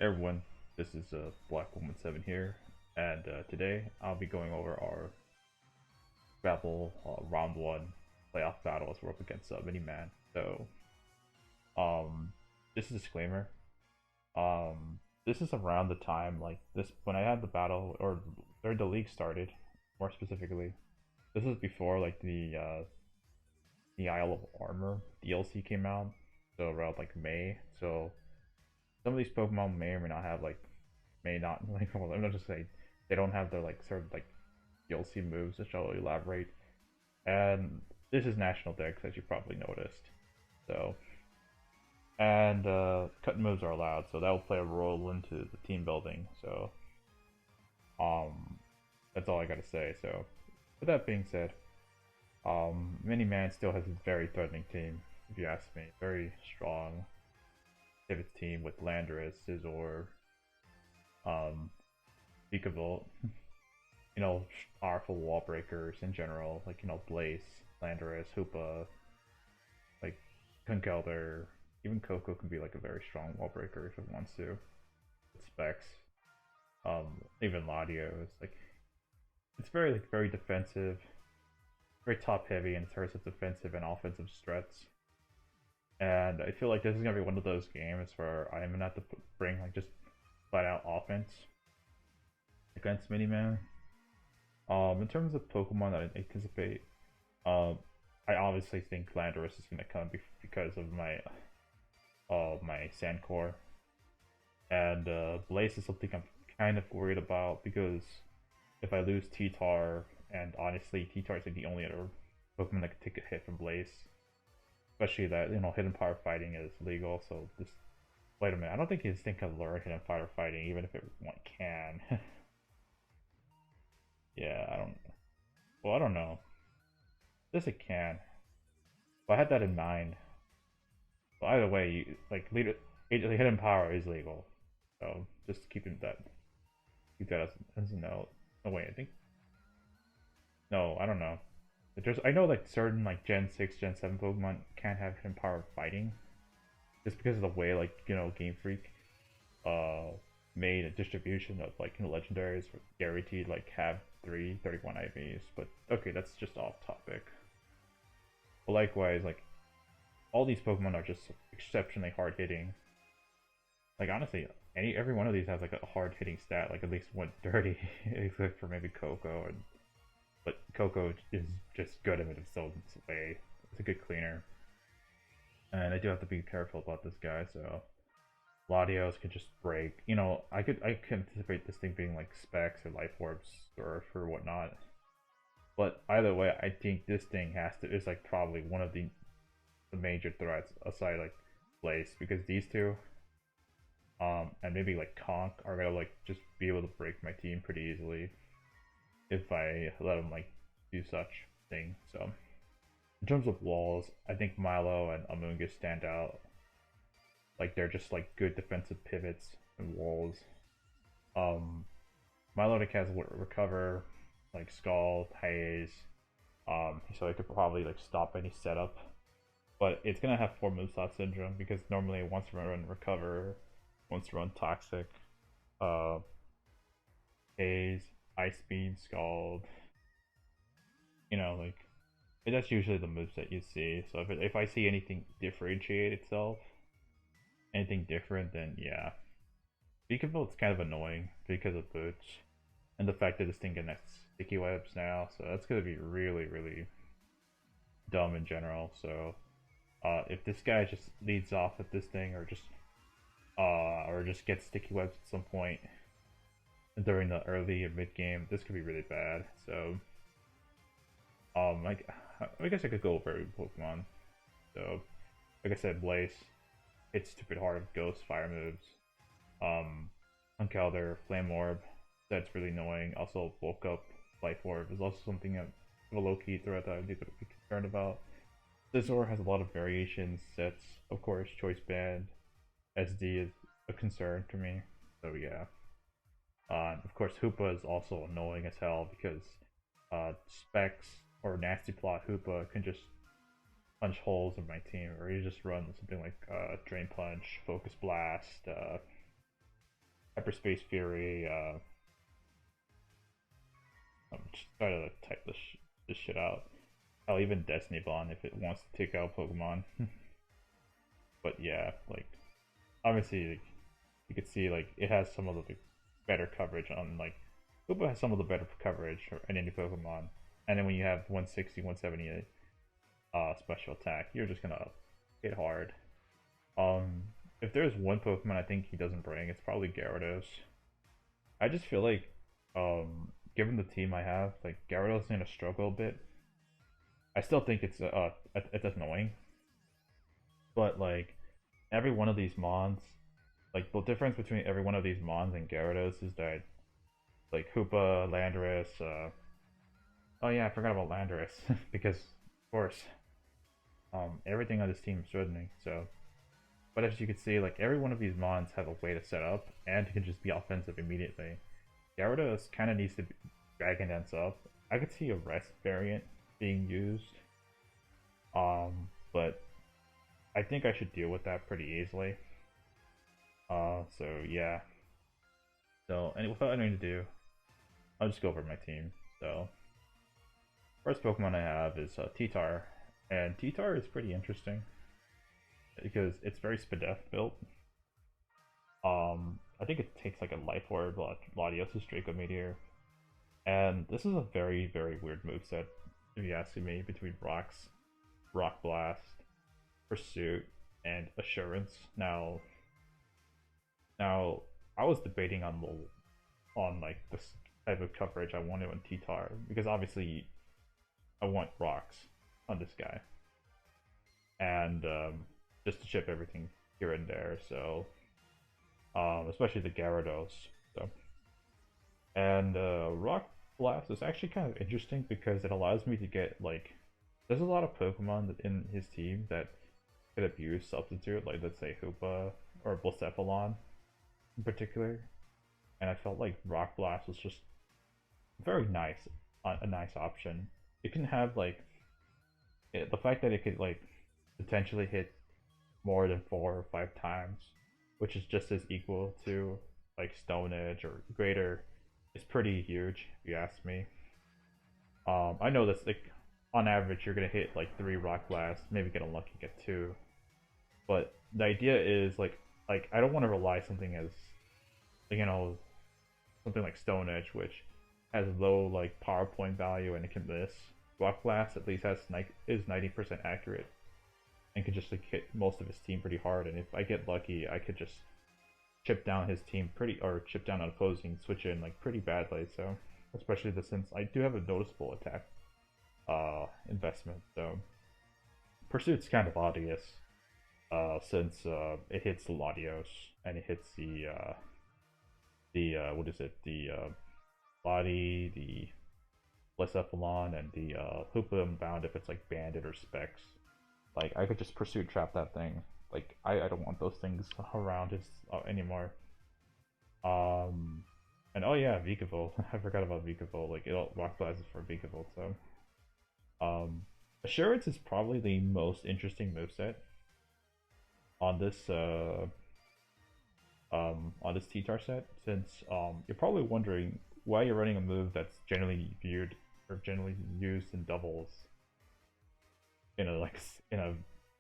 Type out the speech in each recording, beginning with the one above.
Everyone, this is Black Woman 7 here, and today I'll be going over our Scrabble round 1 playoff battle as we're up against Miniman. So, um, just a disclaimer. This is around the time like this when I had the battle or during the league started. More specifically, this is before like the Isle of Armor DLC came out. So around like May. So some of these Pokemon may or may not have may not like well, I'm not just saying they don't have their like sort of like DLC moves, which I'll elaborate. And this is national decks, as you probably noticed. So and cut moves are allowed, so that will play a role into the team building. So that's all I gotta say. So with that being said, Miniman still has a very threatening team, if you ask me. Very strong pivot team with Landorus, Scizor, um, Picavolt, powerful wall breakers in general, like, Blaze, Landorus, Hoopa, like, Conkeldurr, even Koko can be like a very strong wall breaker if it wants to. With specs, even Latios, like, it's very defensive, very top heavy in terms of defensive and offensive strats. And I feel like this is gonna be one of those games where I'm gonna have to bring like just flat out offense against Miniman. In terms of Pokemon that I anticipate, I obviously think Landorus is gonna come because of my Sandcore, and Blaze is something I'm kind of worried about because if I lose T-Tar, and honestly T-Tar is like the only other Pokemon that can take a hit from Blaze, especially that hidden power fighting is legal. So just wait a minute, I don't think this thing can learn hidden power fighting, even if it can. Yeah, I don't. Well, I don't know. This it can. But I had that in mind. But either way, hidden power is legal. So just keep that as a note. Oh wait, I think no, I don't know. I know like certain like Gen 6, Gen 7 Pokemon can't have hidden power fighting. Just because of the way Game Freak made a distribution of legendaries guaranteed have 31 IVs. But okay, that's just off topic. But likewise, like all these Pokemon are just exceptionally hard hitting. Like honestly, every one of these has like a hard hitting stat, like at least 130, except for maybe Koko. But Koko is just good in its own way. It's a good cleaner. And I do have to be careful about this guy, so Latios could just break. I could anticipate this thing being like specs or life orbs or whatnot. But either way, I think this thing is like probably one of the major threats aside like Blaze, because these two and maybe like Conk are gonna like just be able to break my team pretty easily if I let them like do such thing. So in terms of walls, I think Milo and Amoonguss stand out. Like they're just like good defensive pivots and walls. Um, Milotic has recover, like Scald, Haze, so it could probably like stop any setup. But it's gonna have 4 moveset syndrome because normally it wants to run recover, wants to run toxic, uh, Haze, Ice Beam, Scald. Like that's usually the moves that you see. So if I see anything differentiate itself, anything different, then yeah. Beaconville's kind of annoying because of boots and the fact that this thing connects sticky webs now, so that's gonna be really dumb in general. So if this guy just leads off with this thing, or just gets sticky webs at some point during the early or mid game, this could be really bad. So I guess I could go over every Pokemon. So like I said, Blaze hits stupid hard with Ghost Fire moves. Conkeldurr, Flame Orb, that's really annoying. Also, Bulk Up, Life Orb is also something that a low key threat that I need to be concerned about. Scizor has a lot of variations, sets, of course, Choice Band, SD is a concern to me. So yeah. Of course, Hoopa is also annoying as hell because Specs or Nasty Plot Hoopa can just punch holes in my team, or you just run something like Drain Punch, Focus Blast, Hyperspace Fury. I'm just trying to type this shit out. Oh, even Destiny Bond if it wants to take out Pokemon. But yeah, like obviously like, you could see like it has some of the better coverage on like Hoopa has some of the better coverage in any Pokemon. And then when you have 160, 170 special attack, you're just gonna hit hard. Um, if there's one Pokemon I think he doesn't bring, it's probably Gyarados. I just feel like, given the team I have, like Gyarados is gonna struggle a bit. I still think it's annoying, but like every one of these Mons, like the difference between every one of these Mons and Gyarados is that like Hoopa, Landorus, oh yeah, I forgot about Landorus because of course, everything on this team is threatening. So, but as you can see, like every one of these Mons have a way to set up and can just be offensive immediately. Gyarados kind of needs to Dragon Dance up. I could see a Rest variant being used, but I think I should deal with that pretty easily. So yeah. So, and without anything to do, I'll just go over my team. So, first Pokemon I have is T-Tar, and T-Tar is pretty interesting because it's very Spadef built. I think it takes like a Life Orb, Latios' Draco Meteor, and this is a very, very weird moveset, if you ask me, between Rocks, Rock Blast, Pursuit, and Assurance. Now, I was debating on like this type of coverage I wanted on T-Tar, because obviously I want Rocks on this guy, and just to chip everything here and there, so especially the Gyarados. So, and Rock Blast is actually kind of interesting because it allows me to get like there's a lot of Pokemon in his team that could abuse Substitute, like let's say Hoopa or Blacephalon in particular, and I felt like Rock Blast was just very nice, a nice option. It can have like the fact that it could like potentially hit more than 4 or 5 times, which is just as equal to like Stone Edge or greater, is pretty huge if you ask me. I know that's like on average you're gonna hit like 3 Rock Blasts, maybe get unlucky get 2, but the idea is like I don't want to rely something as something like Stone Edge, which has low like power point value and it can miss. Rock Blast at least is 90% accurate and can just like hit most of his team pretty hard. And if I get lucky, I could just chip down his team or chip down an opposing, switch in like pretty badly. So especially since I do have a noticeable attack investment. So Pursuit's kind of obvious since it hits the Latios and it hits the what is it, the body, the Blacephalon, and the Hoopa-Unbound if it's like Bandit or Specs. Like I could just Pursuit trap that thing. Like I don't want those things around his anymore. And oh yeah, Vikavolt. I forgot about Vikavolt. Like it all Rock Blast is for Vikavolt. So Assurance is probably the most interesting moveset on this T-Tar set, since you're probably wondering why you're running a move that's generally viewed or generally used in doubles in a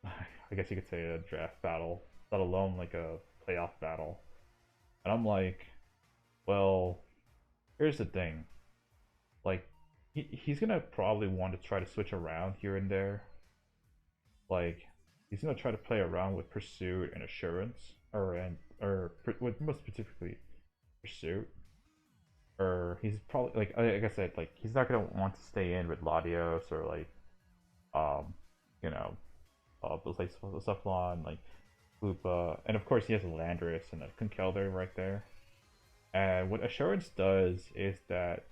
I guess you could say a draft battle, let alone like a playoff battle. And I'm like, well, here's the thing. Like he's gonna probably want to try to switch around here and there. Like he's gonna try to play around with Pursuit and Assurance, or with most specifically Pursuit. Or he's probably like I said, like he's not gonna want to stay in with Latios or like you know like Cephalon, like Hoopa, and of course he has a Landorus and a Conkeldurr right there. And what Assurance does is that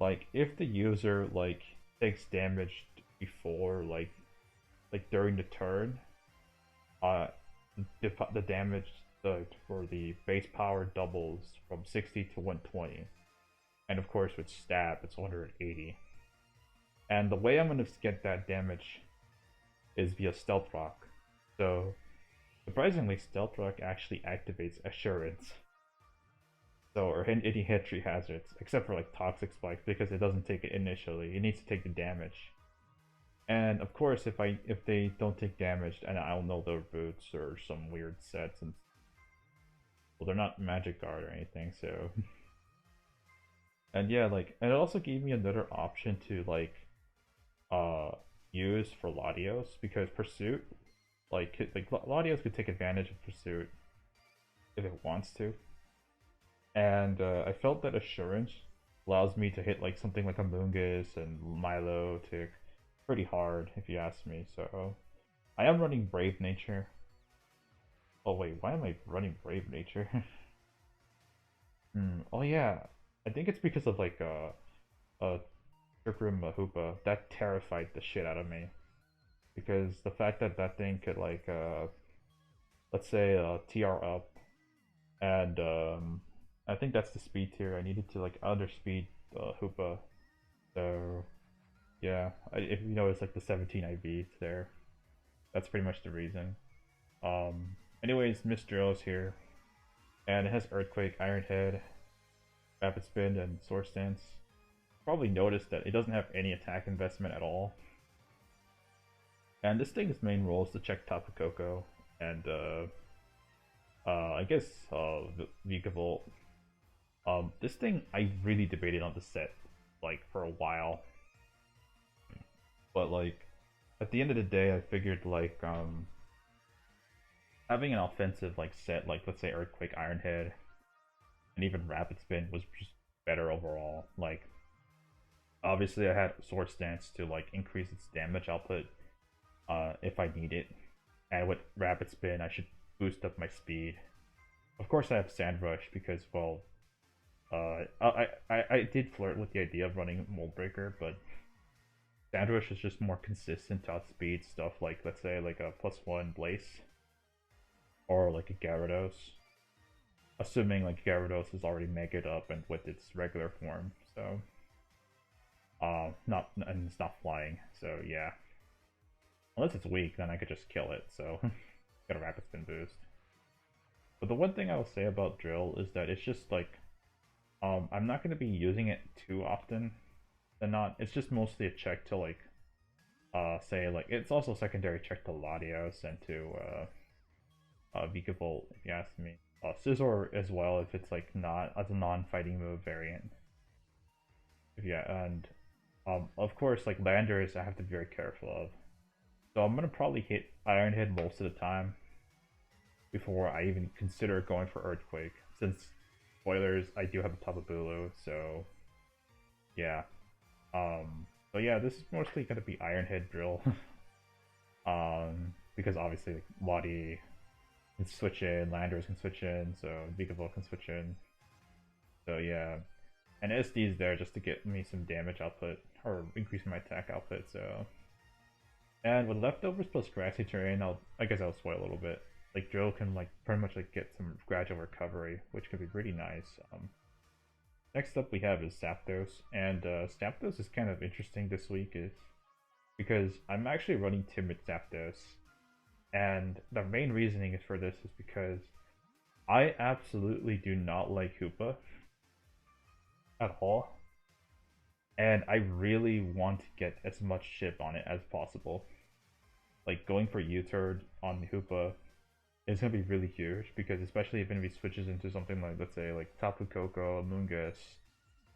like if the user like takes damage before like during the turn, uh the damage for the base power doubles from 60 to 120, and of course with stab it's 180. And the way I'm going to get that damage is via Stealth Rock. So surprisingly, Stealth Rock actually activates Assurance. So, or any Hitry hazards, except for like Toxic Spike, because it doesn't take it initially. It needs to take the damage. And of course, if they don't take damage, and I'll know their boots or some weird sets, and well, they're not Magic Guard or anything, so. And yeah, like, and it also gave me another option to like, uh, use for Latios because Pursuit, like Latios could take advantage of Pursuit if it wants to, and I felt that Assurance allows me to hit like something like a Moongus and Milo to pretty hard if you ask me. So I am running Brave Nature. Oh wait, why am I running Brave Nature? Oh yeah, I think it's because of like Trick Room Hoopa that terrified the shit out of me because the fact that that thing could like let's say TR up and I think that's the speed tier. I needed to like underspeed Hoopa. So yeah, if you notice like the 17 IV there, that's pretty much the reason. Um, anyways, Miss Drill is here, and it has Earthquake, Iron Head, Rapid Spin, and Source Dance. Probably noticed that it doesn't have any attack investment at all. And this thing's main role is to check Tapu Koko and I guess Vikavolt. This thing I really debated on the set like for a while, but like at the end of the day, I figured like having an offensive like set like let's say Earthquake, Iron Head, and even Rapid Spin was just better overall. Like obviously I had Sword Stance to like increase its damage output if I need it, and with Rapid Spin I should boost up my speed. Of course I have Sand Rush because well I did flirt with the idea of running Mold Breaker, but Sand Rush is just more consistent to outspeed stuff like let's say like a +1 Blaze or like a Gyarados. Assuming like Gyarados is already megaed up and with its regular form, so not and it's not flying, so yeah. Unless it's weak, then I could just kill it, so got a Rapid Spin boost. But the one thing I will say about Drill is that it's just like I'm not going to be using it too often than not. It's just mostly a check to like say like it's also a secondary check to Latios and to Vikavolt if you ask me. Scizor as well if it's like not as a non-fighting move variant. If yeah, and of course like Landers I have to be very careful of. So I'm gonna probably hit Iron Head most of the time before I even consider going for Earthquake. Since spoilers, I do have a Tapu Bulu, so yeah. So yeah, this is mostly gonna be Iron Head Drill. Because obviously like, Wadi can switch in, Landers can switch in, so Vikavolt can switch in. So yeah. And SD is there just to get me some damage output, or increase my attack output, so. And with leftovers plus grassy terrain, I guess I'll spoil a little bit. Like Drill can like pretty much like get some gradual recovery, which could be pretty nice. Next up we have is Zapdos, and Zapdos is kind of interesting this week is because I'm actually running Timid Zapdos, and the main reasoning for this is because I absolutely do not like Hoopa at all, and I really want to get as much chip on it as possible. Like going for U-turn on Hoopa is gonna be really huge because especially if it switches into something like let's say like Tapu Koko, Mungus,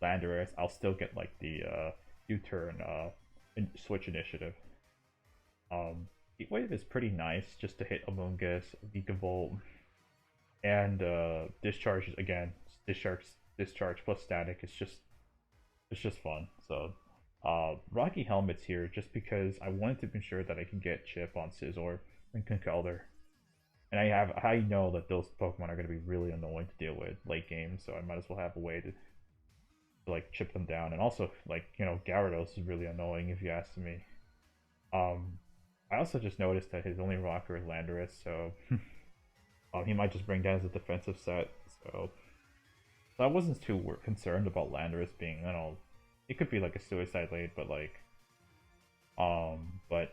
Landorus, I'll still get like the U-turn switch initiative. Heatwave is pretty nice just to hit Amoonguss, Vikavolt, and discharge again. Discharge plus static. It's just fun. So Rocky Helmet's here just because I wanted to ensure that I can get chip on Scizor and Conkeldurr. And I know that those Pokemon are going to be really annoying to deal with late game, so I might as well have a way to like chip them down. And also like Gyarados is really annoying if you ask me. I also just noticed that his only rocker is Landorus, so he might just bring down his defensive set. So I wasn't too concerned about Landorus being it could be like a suicide late, but like but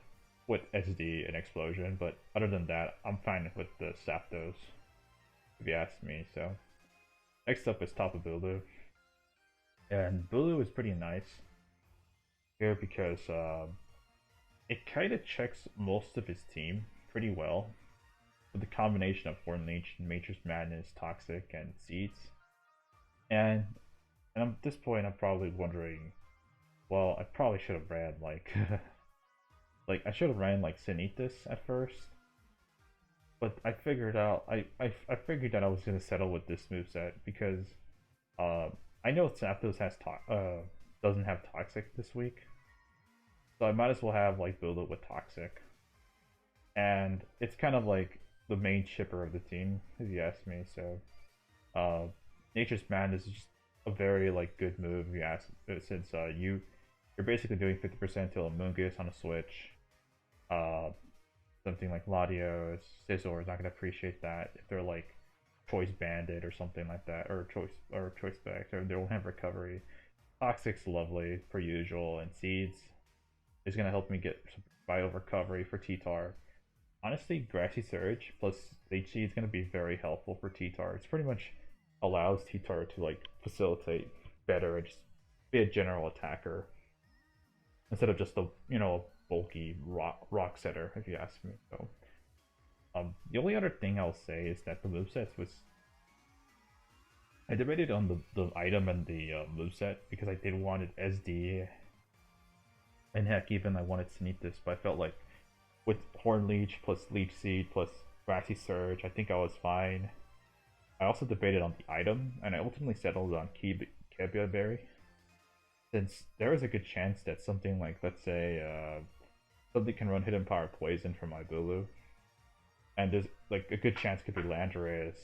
with SD and Explosion. But other than that, I'm fine with the Zapdos, if you ask me. So Next up is Tapu Koko, and Bulu is pretty nice here because it kind of checks most of his team pretty well with the combination of Horn Leech, Nature's Madness, Toxic, and Seeds. And at this point, I'm probably wondering, well, I probably should have ran like, like I should have ran like Sanitas at first, but I figured out I figured that I was gonna settle with this moveset because uh I know Zapdos doesn't have Toxic this week, so I might as well have like build it with Toxic, and it's kind of like the main chipper of the team if you ask me. So uh, Nature's Madness is just a very like good move if you ask since you're basically doing 50% to Amoonguss on a switch. Uh, Something like Latios, Scizor is not gonna appreciate that if they're like Choice Bandit or something like that, or Choice Specs, or they don't have recovery. Toxic's lovely per usual, and Seeds is gonna help me get some bio recovery for T-Tar. Honestly, Grassy Surge plus HC is gonna be very helpful for T-Tar. It's pretty much allows T-Tar to like facilitate better and just be a general attacker instead of just a bulky rock setter, if you ask me. So the only other thing I'll say is that the movesets was I debated on the item and the moveset because I did want it SD, and heck, even I wanted Sneakus, but I felt like with Horn Leech plus Leech Seed plus Grassy Surge, I think I was fine. I also debated on the item, and I ultimately settled on Kebia Berry, since there is a good chance that something like, let's say, something can run Hidden Power Poison from my Bulu, and there's like a good chance could be Landorus,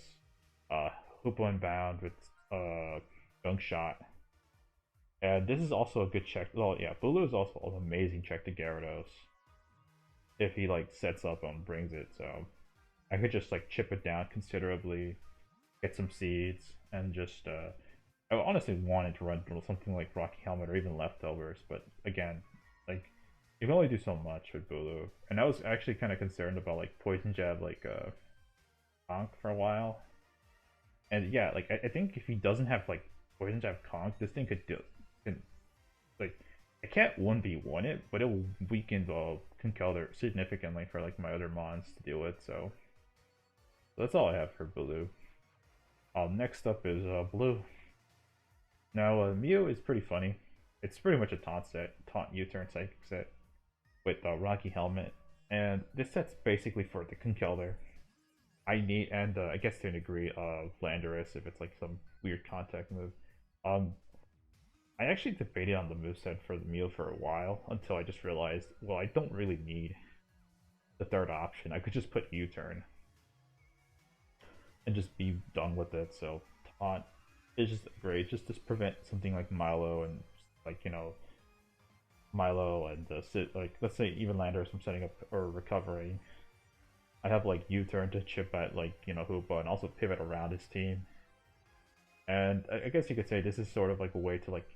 Hoopa-Unbound with Gunk Shot, and this is also a good check. Well, yeah, Bulu is also an amazing check to Gyarados if he like sets up and brings it. So I could just like chip it down considerably, get some seeds, and just I honestly wanted to run something like Rocky Helmet or even Leftovers, but again, like you can only do so much with Bulu, and I was actually kind of concerned about like Poison Jab like Conk for a while, and yeah, like I think if he doesn't have like Poison Jab Conk, this thing could do can like I can't 1v1 it, but it will weaken the Conkeldurr significantly for like my other mons to deal with. So that's all I have for Bulu. Next up is Blue. Now Mew is pretty funny. It's pretty much a taunt U-turn psychic set with Rocky Helmet, and this set's basically for the Conkeldurr. I need, and I guess to a degree, Landorus if it's like some weird contact move. I actually debated on the moveset for the Mew for a while until I just realized, well, I don't really need the third option. I could just put U-turn and just be done with it. So taunt is just great, just to prevent something like Milo and like Milo and like let's say even Landorus from setting up or recovering. I have like U-turn to chip at like Hoopa and also pivot around his team. And I guess you could say this is sort of like a way to like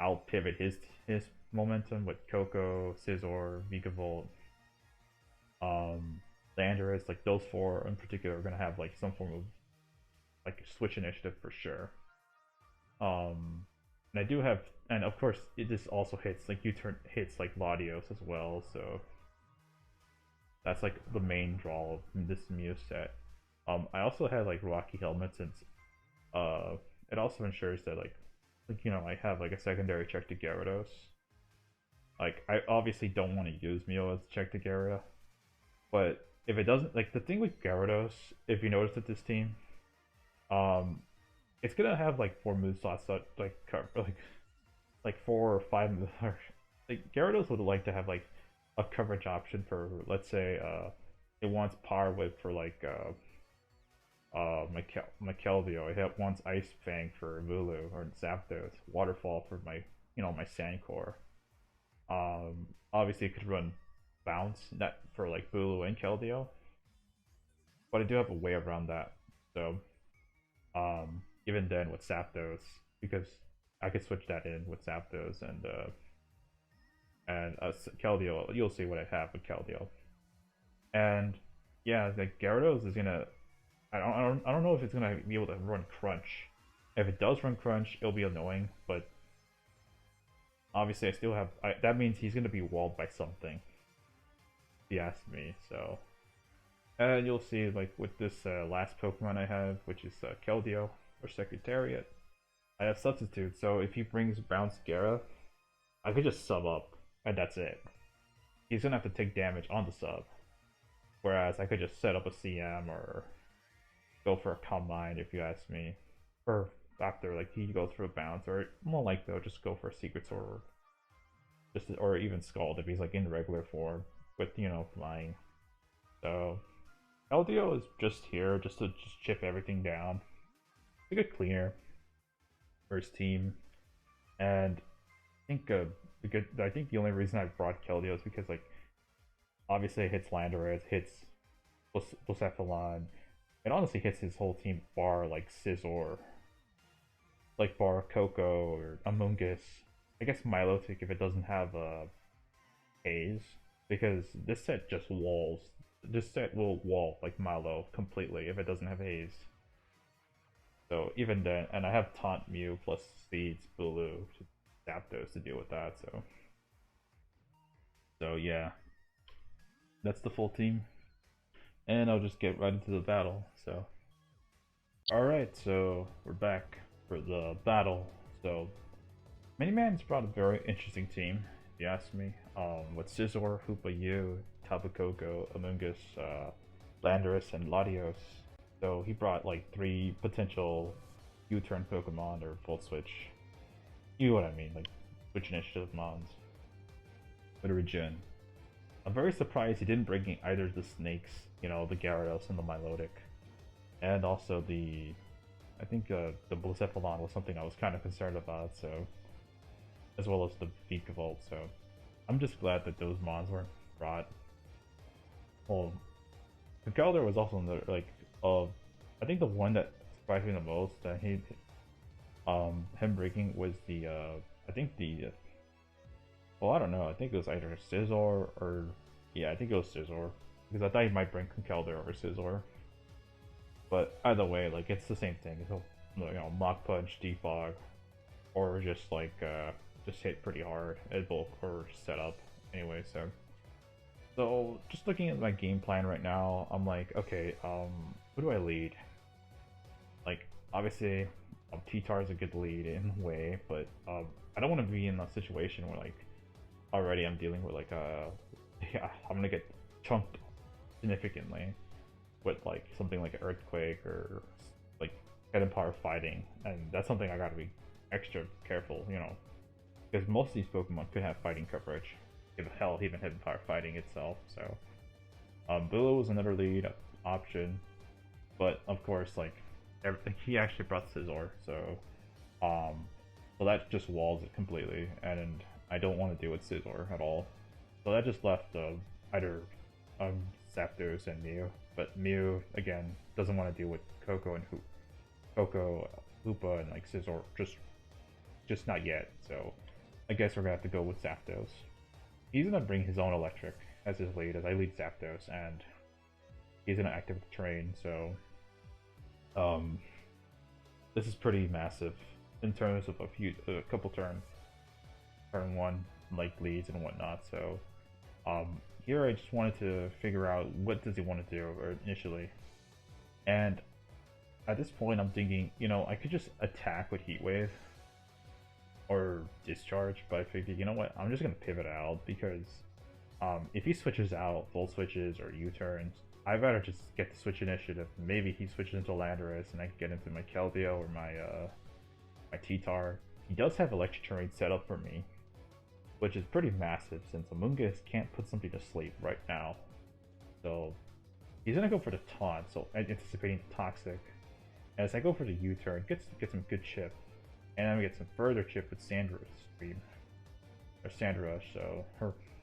out pivot his momentum with Koko, Scizor, Vigavolt, Landorus. Like those four in particular are gonna have like some form of like switch initiative for sure. And I do have, and of course this also hits like U-turn hits like Latios as well. So that's like the main draw of this Mew set. I also had like Rocky Helmet since it also ensures that like I have like a secondary check to Gyarados. Like I obviously don't want to use Mew as check to Gyarados, but if it doesn't, like the thing with Gyarados, if you notice with this team, it's gonna have like 4 move slots that like cover like 4 or 5 moves. Like Gyarados would like to have like a coverage option for, let's say it wants Power Whip for like my Keldeo. It wants Ice Fang for Vulu or Zapdos, Waterfall for my my Sandcore. Obviously it could run Bounce that for like Vulu and Keldeo, but I do have a way around that. So even then with Zapdos, because I could switch that in with Zapdos and Keldeo. You'll see what I have with Keldeo. And yeah, like Gyarados is gonna. I don't know if it's gonna be able to run Crunch If it does run crunch, it'll be annoying, but obviously I still have... that means he's going to be walled by something, if you ask me, so... And you'll see, like, with this last Pokemon I have, which is Keldeo, or Secretariat, I have Substitute, so if he brings Bounce Gara, I could just sub up, and that's it. He's gonna have to take damage on the sub. Whereas I could just set up a CM or go for a Combine if you ask me. Or after like he goes for a bounce, or more like though just go for a Secret Sword. Or even Scald if he's like in regular form with, you know, flying. So LDO is just here just to just chip everything down. It's a good cleaner for his team. And I think the only reason I brought Keldeo is because like obviously it hits Landorus, hits Bucephalon. It honestly hits his whole team bar like Scizor, like bar Koko or Amoonguss. I guess Milotic if it doesn't have Haze, because this set just walls. This set will wall like Milo completely if it doesn't have Haze. So even then, and I have Taunt Mew plus Seeds Bulu to Zapdos to deal with that. So yeah, that's the full team, and I'll just get right into the battle. So alright, so we're back for the battle. So Miniman's brought a very interesting team, if you ask me. With Scizor, Hoopa-U, Tapu Koko, Amoonguss, Landorus, and Latios. So he brought like 3 potential U-turn Pokemon or full switch. You know what I mean, like switch initiative mons. With a regen. I'm very surprised he didn't bring in either the snakes, you know, the Gyarados and the Milotic. And also I think the Bucephalon was something I was kind of concerned about, so... As well as the Vikavolt, so... I'm just glad that those mons weren't brought. Well, Conkeldurr was also another, like, I think the one that surprised me the most, that him breaking was well, I don't know, I think it was either Scizor or... Yeah, I think it was Scizor. Because I thought he might bring Conkeldurr over Scizor. But either way, like, it's the same thing. He'll, you know, Mach Punch, Defog, or just, like, just hit pretty hard at bulk or setup. Anyway, so just looking at my game plan right now, I'm like, okay, who do I lead? Like, obviously, T-Tar is a good lead in a way, but I don't want to be in a situation where, like, already I'm dealing with, like, yeah, I'm gonna get chunked significantly with, like, something like an Earthquake or, like, Hidden Power Fighting, and that's something I gotta be extra careful, you know, because most of these Pokemon could have fighting coverage. If hell, even Hidden Power Fighting itself, so. Bulu was another lead option, but of course, like, everything, he actually brought Scizor, so that just walls it completely, and I don't want to deal with Scizor at all. So that just left either Zapdos and Mew, but Mew, again, doesn't want to deal with Koko and Hoopa, and like Scizor, just not yet, so I guess we're gonna have to go with Zapdos. He's gonna bring his own Electric as his lead, as I lead Zapdos, and he's gonna activate the terrain, so this is pretty massive in terms of a couple turns. Turn 1, like leads and whatnot, so here I just wanted to figure out what does he want to do initially, and at this point I'm thinking, you know, I could just attack with Heat Wave or Discharge, but I figured, you know what, I'm just gonna pivot out, because if he switches out full switches or U-turns, I'd rather just get the switch initiative. Maybe he switches into Landorus and I can get into my Keldeo or my T-Tar. He does have Electric Terrain set up for me, which is pretty massive since Amoonguss can't put something to sleep right now. So he's gonna go for the Taunt, so anticipating the Toxic. As I go for the U-turn, get some good chip, and I'm gonna get some further chip with Sandstream or Sandrush. So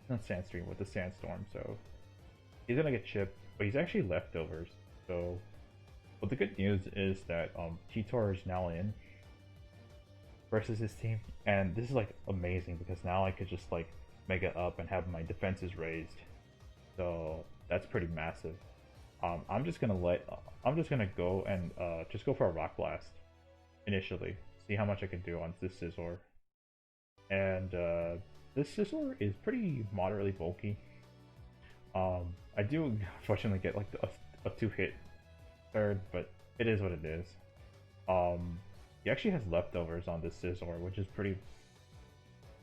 not Sandstream, with the Sandstorm. So he's gonna get chip, but he's actually leftovers. So, but the good news is that T-Tar is now in versus his team, and this is like amazing because now I could just like mega up and have my defenses raised, so that's pretty massive. I'm just gonna go and just go for a Rock Blast, initially. See how much I can do on this Scizor. And this Scizor is pretty moderately bulky. I do unfortunately get like a 2-hit third, but it is what it is. He actually has leftovers on this Scizor, which is pretty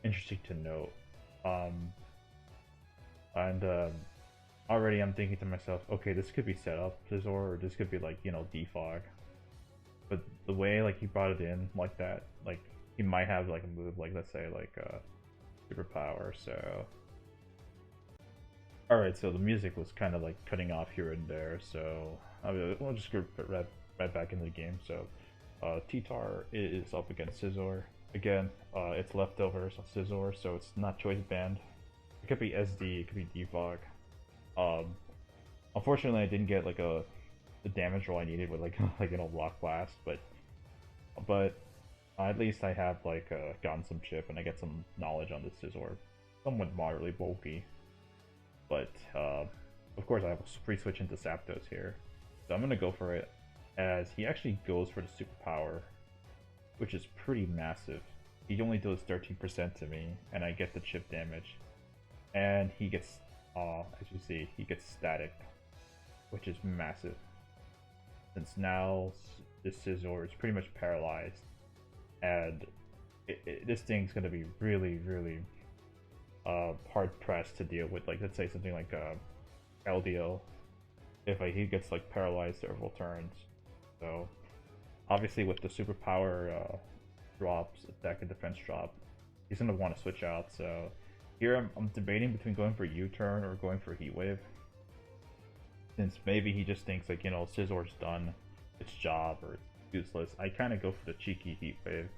interesting to note. And already I'm thinking to myself, okay, this could be set up Scizor, or this could be like, you know, defog. But the way like he brought it in like that, like he might have like a move like, let's say like superpower. So alright, so the music was kind of like cutting off here and there, so we'll just go right back into the game. So T-Tar is up against Scizor. Again, it's leftovers of Scizor, so it's not choice band. It could be SD, it could be defog. Unfortunately, I didn't get like the damage roll I needed with like like, you know, Rock Blast, but at least I have like gotten some chip and I get some knowledge on this Scizor. Somewhat moderately bulky, but of course I have a free switch into Zapdos here, so I'm gonna go for it. As he actually goes for the superpower, which is pretty massive. He only does 13% to me, and I get the chip damage. And he gets, as you see, he gets static, which is massive. Since now this Scizor is pretty much paralyzed, and this thing's gonna be really, really hard pressed to deal with. Like, let's say something like LDO, if he gets like paralyzed several turns. So obviously with the superpower drops, attack and defense drop, he's gonna want to switch out. So here I'm debating between going for U-turn or going for Heat Wave, since maybe he just thinks like, you know, Scizor's done its job or it's useless. I kind of go for the cheeky Heat Wave.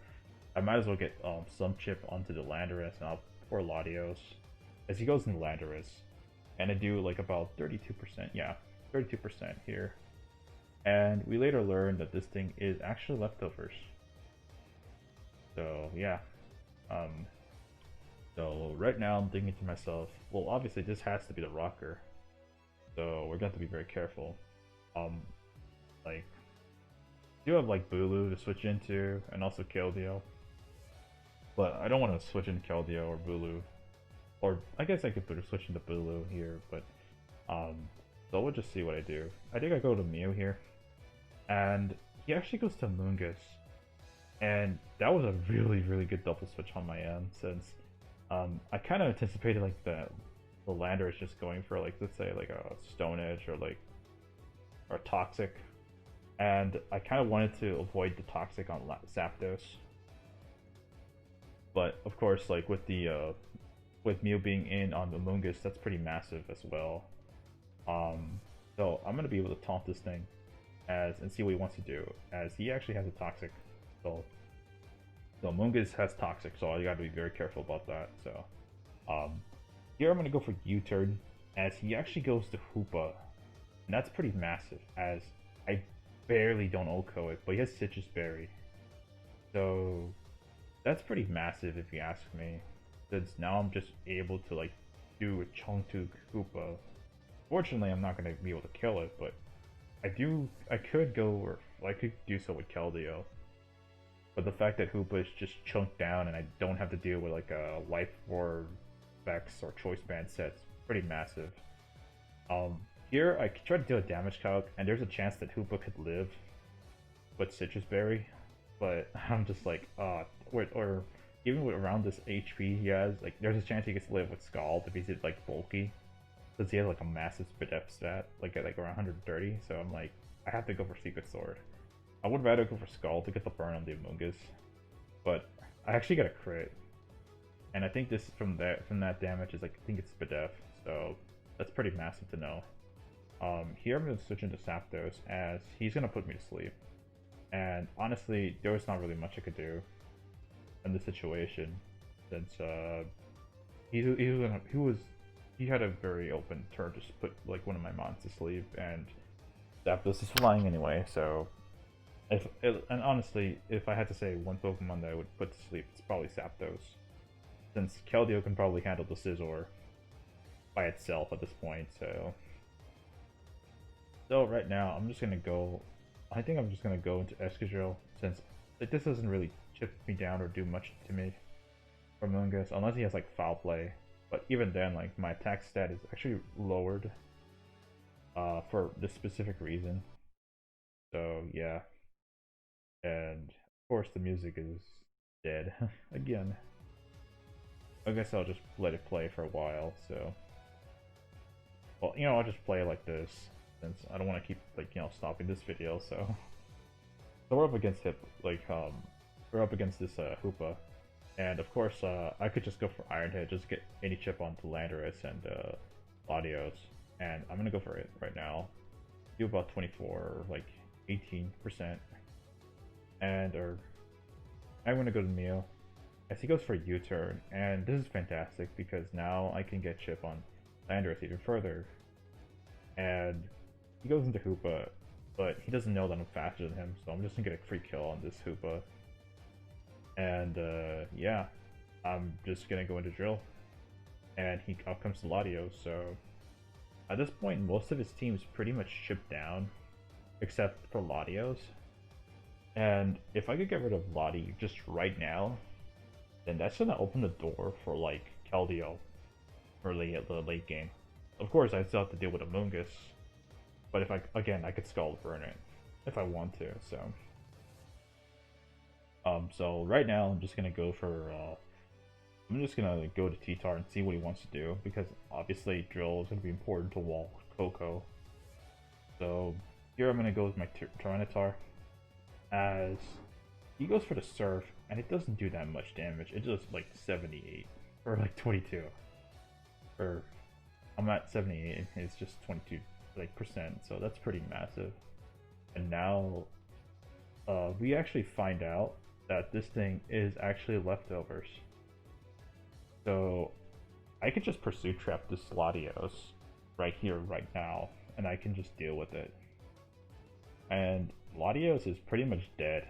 I might as well get some chip onto the Landorus, and I'll pour Latios as he goes into Landorus, and I do like about 32%, yeah, 32% here. And we later learned that this thing is actually leftovers. So yeah. So right now I'm thinking to myself, well, obviously this has to be the rocker. So we're going to be very careful. Like, I do have like Bulu to switch into, and also Keldeo. But I don't want to switch into Keldeo or Bulu. Or I guess I could switch into Bulu here, but so we'll just see what I do. I think I go to Mew here. And he actually goes to Mungus, and that was a really, really good double switch on my end, since I kind of anticipated like the Landorus just going for like, let's say like a Stone Edge or Toxic, and I kind of wanted to avoid the Toxic on Zapdos, but of course like with the with Mew being in on the Mungus, that's pretty massive as well. So I'm gonna be able to taunt this thing and see what he wants to do, as he actually has a Toxic. So Mungus has Toxic, so you gotta be very careful about that. So here I'm gonna go for U-turn, as he actually goes to Hoopa, and that's pretty massive, as I barely don't OHKO it, but he has Citrus Berry. So that's pretty massive if you ask me, since now I'm just able to like do a Chongtuk Hoopa. Fortunately, I'm not gonna be able to kill it, but I could go, or I could do so with Keldeo. But the fact that Hoopa is just chunked down and I don't have to deal with like a Life Orb, Vex, or Choice Band sets, pretty massive. Here I could try to do a damage calc, and there's a chance that Hoopa could live with Citrus Berry, but I'm just like, or even with around this HP he has, like there's a chance he gets to live with Scald if he's like bulky. Since he has like a massive SpDef stat, like at like around 130, so I'm like, I have to go for Secret Sword. I would rather go for Skull to get the burn on the Amoonguss, but I actually got a crit, and I think this from that damage is like, I think it's SpDef, so that's pretty massive to know. Here I'm gonna switch into Zapdos, as he's gonna put me to sleep, and honestly, there was not really much I could do in this situation, since he had a very open turn to just put like one of my mons to sleep, and Zapdos is flying anyway. So and honestly, if I had to say one Pokemon that I would put to sleep, it's probably Zapdos, since Keldeo can probably handle the Scizor by itself at this point. So right now I'm just gonna go. I think I'm just gonna go into Escadrille, since like this doesn't really chip me down or do much to me from Mungus unless he has like foul play. But even then, like my attack stat is actually lowered for this specific reason. So yeah, and of course the music is dead again. I guess I'll just let it play for a while. So, well, you know, I'll just play like this since I don't want to keep like stopping this video. So, so we're up against we're up against this Hoopa, and of course I could just go for Iron Head, just get any chip onto Landorus and Latios, and I'm gonna go for it right now. Do about 24, like 18%, and I'm gonna go to Neo. As he goes for a U-turn, and this is fantastic because now I can get chip on Landorus even further. And he goes into Hoopa, but he doesn't know that I'm faster than him, so I'm just gonna get a free kill on this Hoopa. And yeah, I'm just gonna go into Drill, and out comes the Latios. So at this point, most of his team's pretty much shipped down, except for Latios. And if I could get rid of Lati just right now, then that's gonna open the door for like Keldeo early at the late game. Of course, I still have to deal with Amoonguss, but if I could Scald Burn it if I want to. So right now I'm just gonna go for I'm just gonna go to T-Tar and see what he wants to do because obviously Drill is gonna be important to wall Koko. So here I'm gonna go with my Tyranitar as he goes for the Surf, and it doesn't do that much damage. It does like 78 or like 22. Or I'm at 78. It's just 22 like percent, so that's pretty massive. And now we actually find out that this thing is actually leftovers. So I could just Pursuit Trap this Latios right here, right now, and I can just deal with it. And Latios is pretty much dead.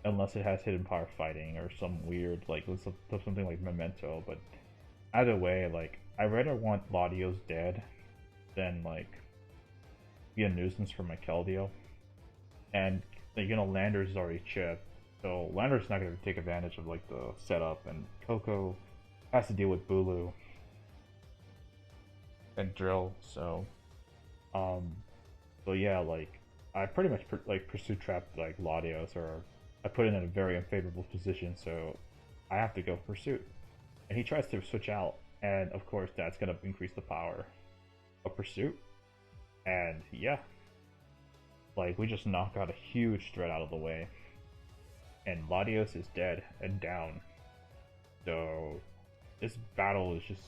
Unless it has Hidden Power Fighting or some weird, like, something like Memento, but either way, like, I rather want Latios dead than, like, be a nuisance for my Keldeo. And, like, Landorus is already chipped, so Landorus is not going to take advantage of, like, the setup, and Koko has to deal with Bulu and Drill, so, so yeah, like, I pretty much, Pursuit Trapped, like, Latios, or I put it in a very unfavorable position, so I have to go Pursuit. And he tries to switch out, and of course that's going to increase the power of Pursuit. And yeah, like we just knock out a huge threat out of the way. And Latios is dead and down. So this battle is just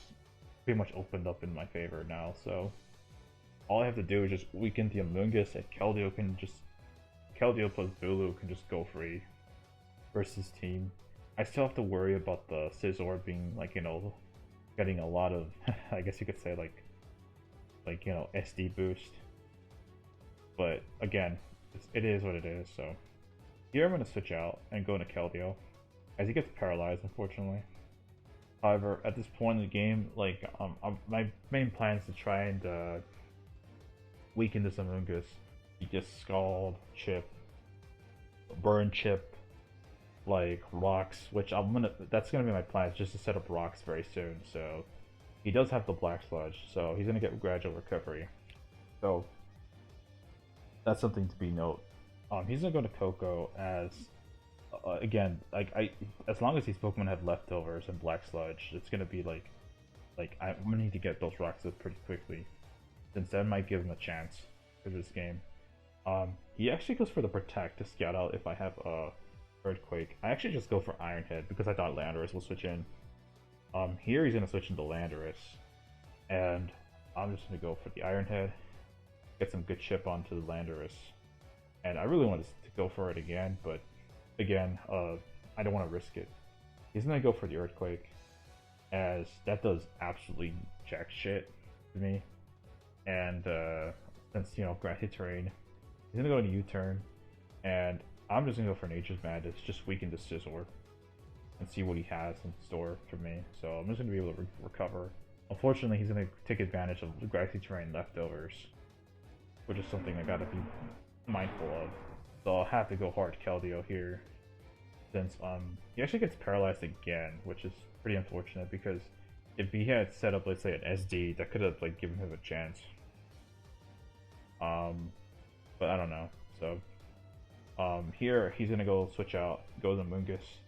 pretty much opened up in my favor now, so all I have to do is just weaken the Amoonguss, and Keldeo plus Bulu can just go free versus team. I still have to worry about the Scizor being like, getting a lot of, I guess you could say like SD boost. But again, it is what it is. So here I'm gonna switch out and go into Keldeo as he gets paralyzed, unfortunately. However, at this point in the game, like my main plan is to try and weaken this Amoonguss. You just Scald, Chip, Burn Chip, like Rocks, which that's gonna be my plan, just to set up Rocks very soon. So he does have the Black Sludge, so he's gonna get gradual recovery. So that's something to be note. He's gonna go to Koko as again, as long as these Pokemon have leftovers and Black Sludge, it's gonna be like I'm gonna need to get those Rocks up pretty quickly, since that might give him a chance for this game. He actually goes for the Protect to scout out if I have a Earthquake. I actually just go for Iron Head because I thought Landorus will switch in. Here he's gonna switch into Landorus, and I'm just gonna go for the Iron Head, get some good chip onto the Landorus, and I really wanted to go for it again, but again, I don't want to risk it. He's gonna go for the Earthquake, as that does absolutely jack shit to me, and since grassy terrain. He's gonna go into U-turn, and I'm just gonna go for Nature's Madness, just weaken the Scizor, and see what he has in store for me. So I'm just gonna be able to recover. Unfortunately, he's gonna take advantage of the grassy terrain leftovers, which is something I gotta be mindful of. So I'll have to go hard Keldeo here, since he actually gets paralyzed again, which is pretty unfortunate because if he had set up, let's say, an SD, that could have like given him a chance. But I don't know. So here he's gonna go switch out, go to Mungus,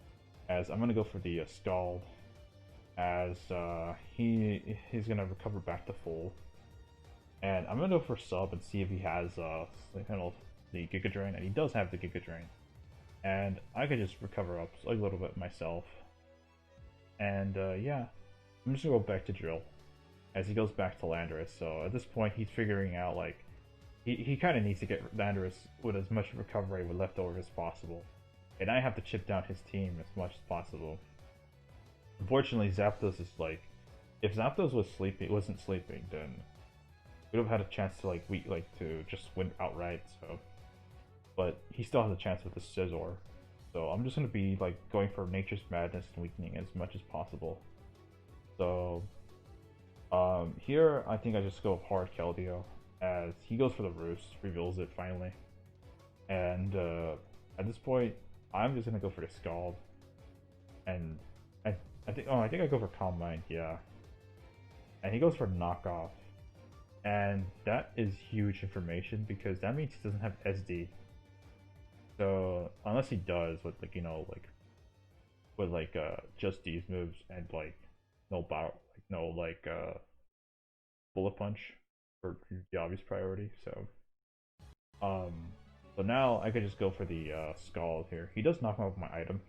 as I'm gonna go for the Scald, as he's gonna recover back to full, and I'm gonna go for sub and see if he has the Giga Drain, and he does have the Giga Drain, and I could just recover up a little bit myself, and yeah, I'm just gonna go back to Drill, as he goes back to Landorus. So at this point he's figuring out like he kind of needs to get Landorus with as much recovery with leftover as possible, and I have to chip down his team as much as possible. Unfortunately, Zapdos is like, if Zapdos wasn't sleeping, then we would have had a chance to to just win outright. So, but he still has a chance with the Scizor. So I'm just gonna be like going for Nature's Madness and weakening as much as possible. So, here I think I just go hard Keldeo, as he goes for the Roost, reveals it finally, and at this point I'm just gonna go for the Scald, and I think I go for Calm Mind, yeah, and he goes for Knockoff, and that is huge information because that means he doesn't have SD. So unless he does with just these moves and no power, Bullet Punch for the obvious priority. So now I could just go for the Scald here. He does knock him out with my item,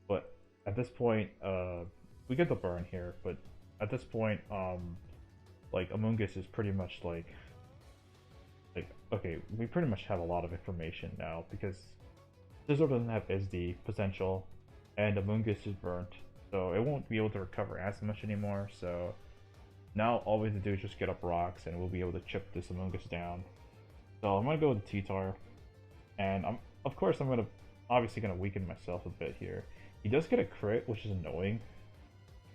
but at this point, we get the burn here. But at this point, Amoonguss is pretty much okay, we pretty much have a lot of information now because Scizor doesn't have SD potential, and Amoonguss is burnt, so it won't be able to recover as much anymore. So now all we have to do is just get up rocks, and we'll be able to chip this Amoonguss down. So I'm gonna go with T-Tar, and I'm obviously gonna weaken myself a bit here. He does get a crit, which is annoying,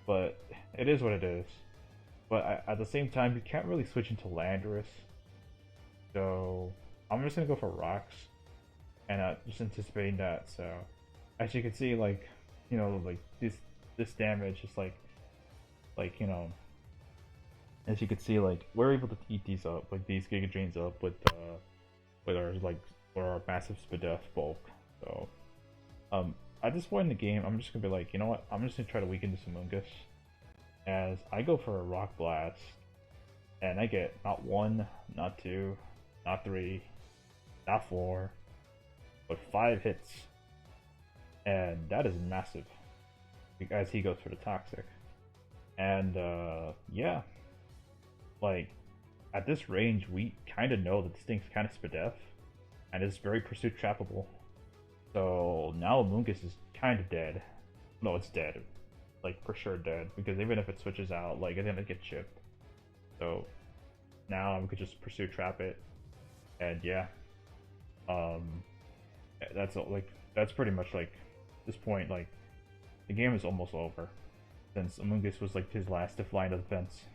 but it is what it is. But at the same time, you can't really switch into Landorus, so I'm just gonna go for rocks, and just anticipating that. So as you can see, this damage is as you can see, we're able to eat these up, these Giga Drains up with our massive Spadef bulk. So at this point in the game, I'm just gonna be like, you know what? I'm just gonna try to weaken this Amoonguss, as I go for a Rock Blast, and I get not 1, not 2, not 3, not 4, but 5 hits, and that is massive. As he goes for the Toxic, and yeah, at this range, we kind of know that this thing's kind of Spadef, and it's very Pursuit Trappable. So now Amoonguss is kind of dead. No, it's dead. For sure dead, because even if it switches out, it's gonna get chipped. So now we could just Pursue Trap it, and yeah, that's all. That's pretty much this point. The game is almost over, since Amoonguss was his last line of defense.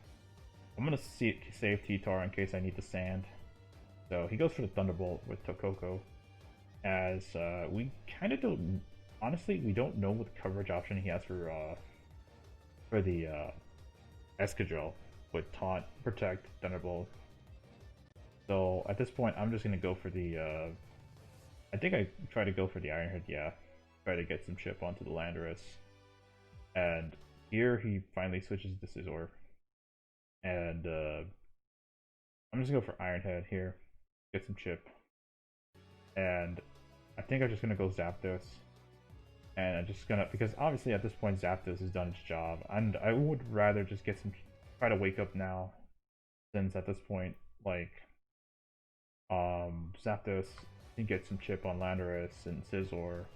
I'm gonna save T-Tar in case I need the sand. So he goes for the Thunderbolt with Tapu Koko, as we kind of don't. Honestly, we don't know what coverage option he has for the Escadrille with Taunt, Protect, Thunderbolt. So at this point, I'm just gonna go for the. I think I try to go for the Iron Head. Yeah, try to get some chip onto the Landorus, and here he finally switches to Scizor, and I'm just gonna go for Iron Head here, get some chip, and I think I'm just gonna go Zapdos. And I'm just gonna, because obviously at this point Zapdos has done its job, and I would rather just try to wake up now, since at this point, Zapdos can get some chip on Landorus and Scizor,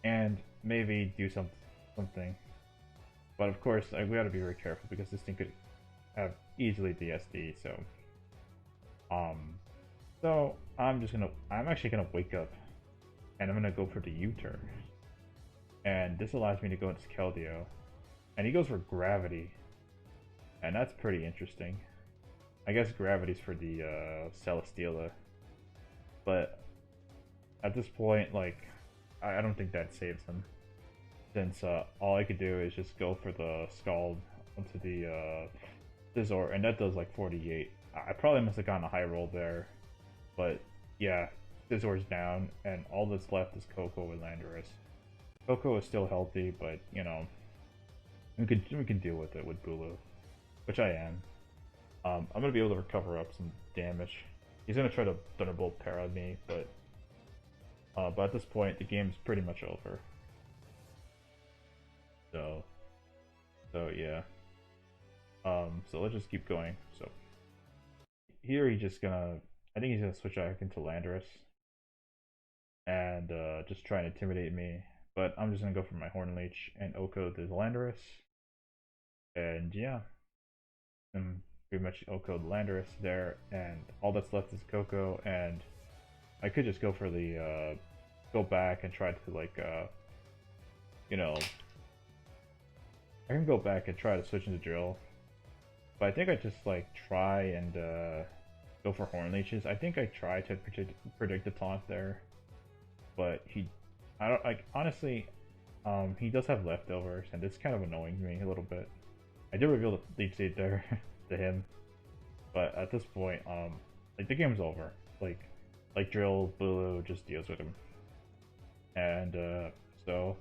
and maybe do something. But of course, we gotta be very careful because this thing could have easily DSD. So I'm actually gonna wake up, and I'm gonna go for the U-turn. And this allows me to go into Keldeo, and he goes for Gravity, and that's pretty interesting. I guess Gravity's for the Celesteela, but at this point, like, I don't think that saves him. Since all I could do is just go for the Scald onto the Scizor, and that does like 48. I probably must have gotten a high roll there, but yeah, Scizor's down, and all that's left is Koko and Landorus. Koko is still healthy, but you know, we can deal with it with Bulu, which I am. I'm gonna be able to recover up some damage. He's gonna try to Thunderbolt para me, but at this point the game's pretty much over. So yeah. So let's just keep going. So here he's just gonna, I think he's gonna switch back into Landorus and just try and intimidate me. But I'm just gonna go for my Horn Leech and Oko the Landorus, and yeah, and pretty much Oko the Landorus there, and all that's left is Koko, and I could just go for the go back and try to like you know, I can go back and try to switch into Drill, but I think I just like try and go for Horn Leeches. I think I tried to predict the taunt there, but I don't like, honestly. He does have leftovers, and it's kind of annoying me a little bit. I did reveal the Leech Seed there to him, but at this point, like the game's over. Like Drill Bulu just deals with him, and so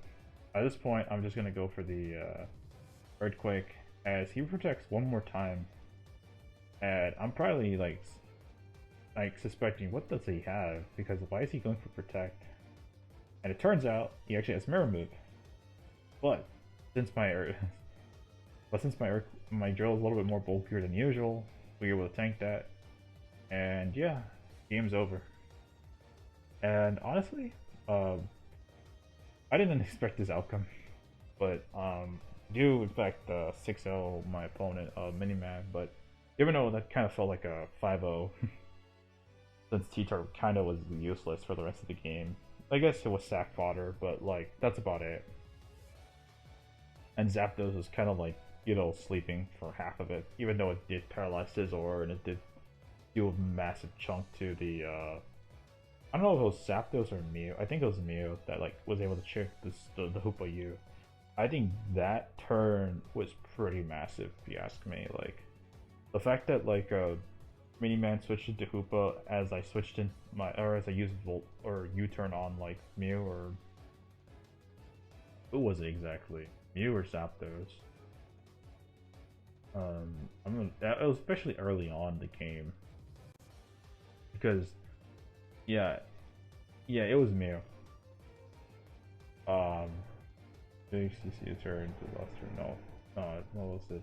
at this point, I'm just gonna go for the Earthquake as he protects one more time, and I'm probably like suspecting, what does he have, because why is he going for Protect? And it turns out he actually has Mirror Move, but since my my Drill is a little bit more bulkier than usual, we were able to tank that, and yeah, game's over. And honestly, I didn't expect this outcome, but do in fact 6-0 my opponent, Miniman, but even though that kind of felt like a 5-0, since T-Tar kind of was useless for the rest of the game. I guess it was sack fodder, but like that's about it. And Zapdos was kind of like, you know, sleeping for half of it, even though it did paralyze Scizor and it did do a massive chunk to the I don't know if it was Zapdos or Mew. I think it was Mew that like was able to check the Hoopa-U. I think that turn was pretty massive, if you ask me. Like the fact that like Miniman switched into Hoopa as I switched in my, or as I used Volt or U-turn on like Mew, or who was it exactly? Mew or Zapdos? It was especially early on in the game, because yeah, it was Mew. HCC turn to Luster. No, what was it?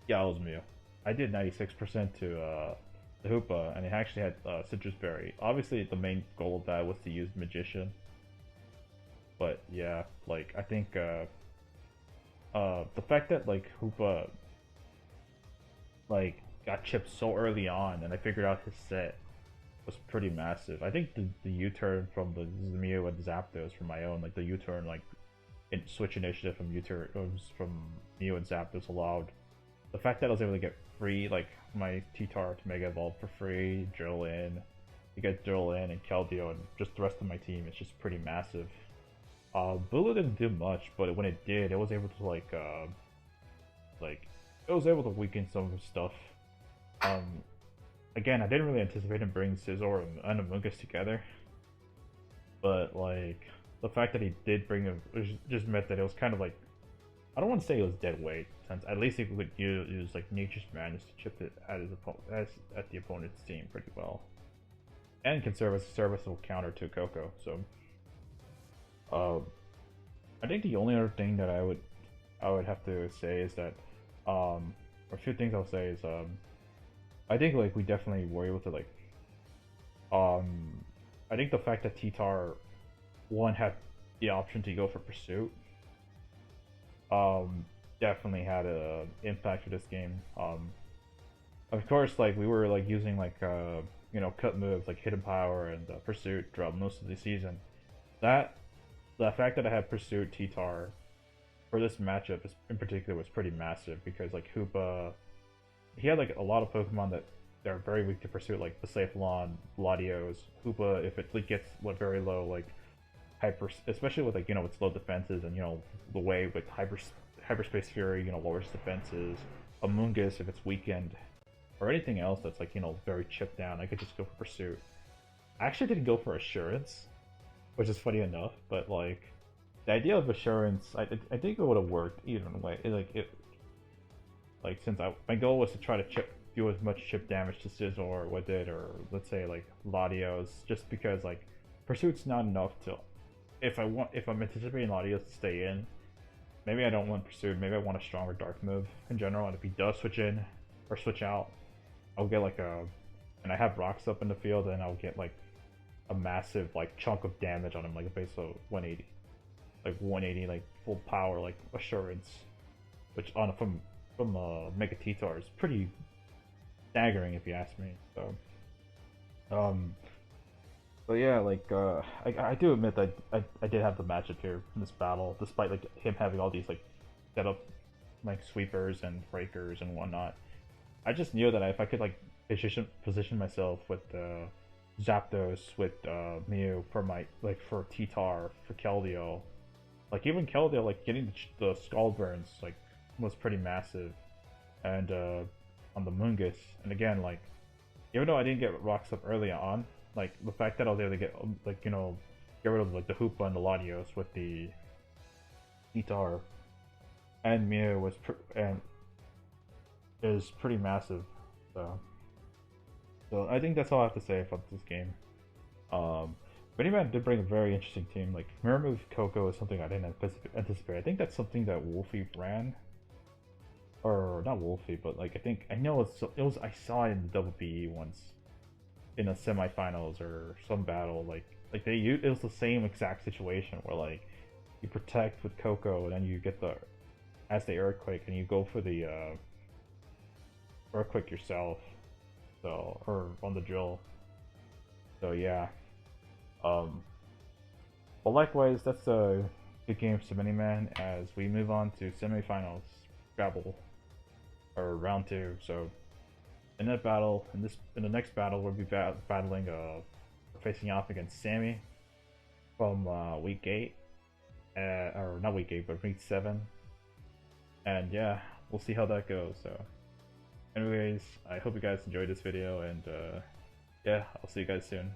Yeah, it was Mew. I did 96% to the Hoopa, and it actually had Citrus Berry. Obviously, the main goal of that was to use Magician. But yeah, like I think the fact that like Hoopa like got chipped so early on, and I figured out his set, was pretty massive. I think the U-turn from the Mew and Zapdos from my own, like the U-turn like switch initiative from U-turn from Mew and Zapdos allowed. The fact that I was able to get free, like, my T-Tar to Mega Evolve for free, Drill in, to get Drill in and Keldeo, and just the rest of my team, it's just pretty massive. Bulu didn't do much, but when it did, it was able to, like, it was able to weaken some of his stuff. Again, I didn't really anticipate him bringing Scizor and Amoonguss together, but, like, the fact that he did bring him just meant that it was kind of like, I don't want to say it was dead weight, since at least he could use like Nature's Madness to chip it at his at the opponent's team pretty well, and can serve as a serviceable counter to Koko. So, I think the only other thing that I would have to say is that, or a few things I'll say is, I think like we definitely were able to like, I think the fact that T-Tar had the option to go for Pursuit, definitely had an impact for this game. Of course, like we were like using like you know, cut moves like Hidden Power and Pursuit throughout most of the season. The fact that I had Pursuit T-Tar for this matchup in particular was pretty massive, because like Hoopa, he had like a lot of Pokemon that they're very weak to Pursuit, like the Safelon, Latios, Hoopa. If it like, gets very low, like hyper, especially with like its low defenses and the way with hyperspace fury, lowers defenses. Amoonguss if it's weakened, or anything else that's like very chipped down, I could just go for Pursuit. I actually didn't go for Assurance, which is funny enough, but like the idea of Assurance, I think it would have worked either way. Like since my goal was to try to do as much chip damage to Scizor with it, or let's say like Latios, just because like Pursuit's not enough to. If I'm anticipating Latios to stay in, maybe I don't want Pursuit. Maybe I want a stronger Dark move in general. And if he does switch in or switch out, I'll get like and I have rocks up in the field, and I'll get like a massive like chunk of damage on him, like a base of 180, like 180, like full power, like Assurance, which from Mega T-Tar is pretty staggering if you ask me. So, but yeah, like I do admit that I did have the matchup here in this battle, despite like him having all these like setup like sweepers and breakers and whatnot. I just knew that if I could like position myself with Zapdos, with Mew for for T-Tar, for Keldeo, like even Keldeo, like getting the Skull Burns like was pretty massive, and on the Moongus, and again like even though I didn't get rocks up early on, like the fact that I was able to get like get rid of like the Hoopa and the Latios with the T-Tar and Mew is pretty massive. So I think that's all I have to say about this game. Miniman did bring a very interesting team. Like Mirror Move Koko is something I didn't anticipate. I think that's something that Wolfie ran, or not Wolfie, but like I know it was I saw it in the double BE once in a semifinals or some battle. Like it was the same exact situation where like you protect with Koko and then you get the Earthquake and you go for the Earthquake yourself. So, or on the drill. So yeah. But likewise, that's a good game for Miniman as we move on to semifinals, Scrabble, or round 2. So in that battle, in the next battle, we'll be battling facing off against Sammy from week 8, or not week 8, but week 7. And yeah, we'll see how that goes. So anyways, I hope you guys enjoyed this video, and yeah, I'll see you guys soon.